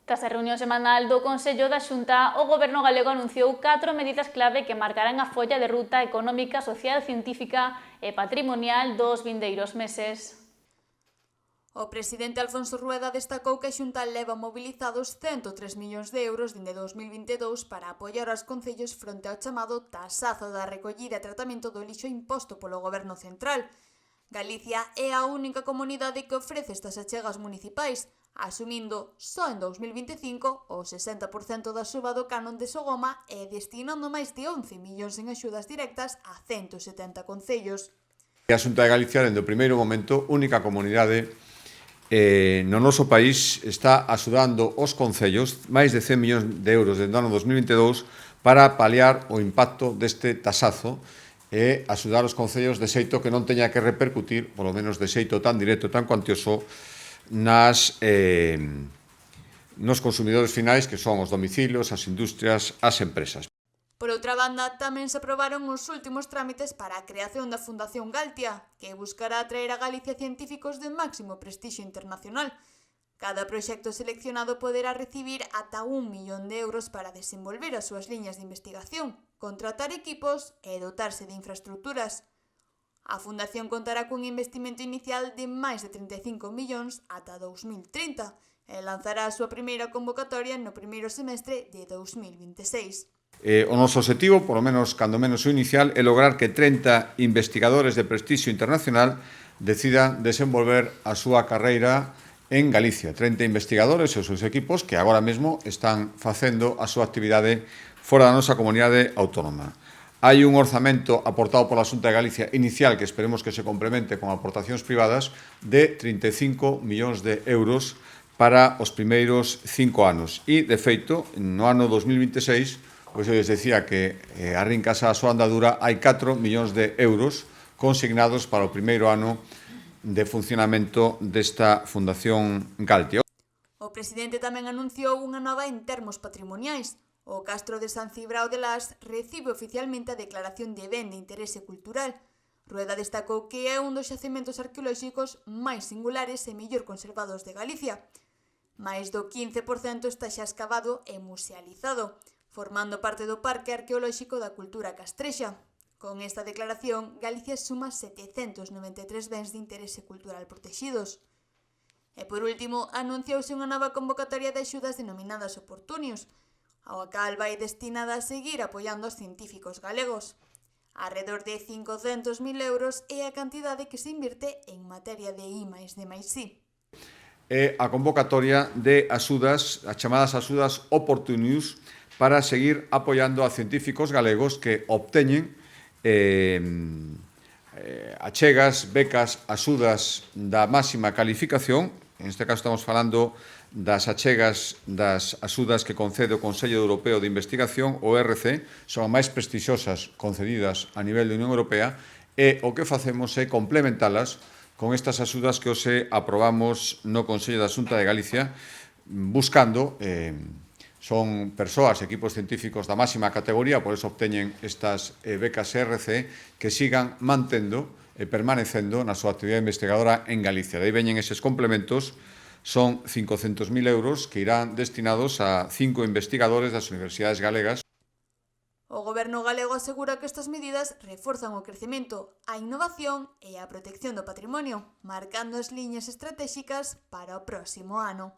Tras a reunión semanal do Consello da Xunta, o Goberno galego anunciou 4 medidas clave que marcarán a folla de ruta económica, social, científica e patrimonial dos vindeiros meses. O presidente Alfonso Rueda destacou que a Xunta leva mobilizados 103 millóns de euros dende 2022 para apoiar aos concellos fronte ao chamado tasazo da recollida e tratamento do lixo imposto polo Goberno central. Galicia é a única comunidade que ofrece estas achegas municipais, asumindo só en 2025 o 60% da suba do canon de Sogoma e destinando máis de 11 millóns en axudas directas a 170 concellos. A Xunta de Galicia, dende o primeiro momento, única comunidade no noso país, está axudando os concellos máis de 100 millóns de euros dende o ano 2022 para paliar o impacto deste tasazo e axudar os concellos de xeito que non teña que repercutir, polo menos de xeito tan directo e tan cuantioso, nos consumidores finais, que son os domicilios, as industrias, as empresas. Por outra banda, tamén se aprobaron os últimos trámites para a creación da Fundación Galtia, que buscará atraer a Galicia científicos de máximo prestixio internacional. Cada proxecto seleccionado poderá recibir ata 1 millón de euros para desenvolver as súas liñas de investigación, contratar equipos e dotarse de infraestructuras. A Fundación contará cun investimento inicial de máis de 35 millóns ata 2030 e lanzará a súa primeira convocatoria no primeiro semestre de 2026. O noso objetivo, polo menos cando menos o inicial, é lograr que 30 investigadores de prestixio internacional decidan desenvolver a súa carreira en Galicia. 30 investigadores e os seus equipos que agora mesmo están facendo a súa actividade fora da nosa comunidade autónoma. Hai un orzamento aportado pola Xunta de Galicia inicial que esperemos que se complemente con aportacións privadas de 35 millóns de euros para os primeiros 5 anos. E, de feito, no ano 2026, pois eu les decía que arrincas a súa andadura, hai 4 millóns de euros consignados para o primeiro ano de funcionamento desta Fundación Galtia. O presidente tamén anunciou unha nova en termos patrimoniais. O Castro de San Cibrao de Las recibe oficialmente a declaración de ben de interese cultural. Rueda destacou que é un dos xacementos arqueolóxicos máis singulares e mellor conservados de Galicia. Mais do 15% está xa escavado e musealizado, formando parte do Parque Arqueolóxico da Cultura Castrexa. Con esta declaración, Galicia suma 793 bens de interese cultural protegidos. E por último, anunciouse unha nova convocatoria de axudas denominadas Oportunios, ao cal vai destinada a seguir apoiando os científicos galegos. Arredor de 500.000 euros é a cantidade que se invirte en materia de I+D+I. É a convocatoria de axudas, as chamadas axudas Oportunios, para seguir apoiando a científicos galegos que obteñen achegas, becas, axudas da máxima calificación. En este caso estamos falando das achegas das axudas que concede o Consello Europeo de Investigación, o ERC, son as máis prestixosas concedidas a nivel da Unión Europea, e o que facemos é complementalas con estas axudas que hoxe aprobamos no Consello da Xunta de Galicia, buscando, son persoas, equipos científicos da máxima categoría, por eso obteñen estas becas ERC, que sigan mantendo e permanecendo na súa actividade investigadora en Galicia. De aí veñen eses complementos, son 500.000 euros que irán destinados a 5 investigadores das universidades galegas. O Goberno galego asegura que estas medidas reforzan o crecemento, a innovación e a protección do patrimonio, marcando as liñas estratéxicas para o próximo ano.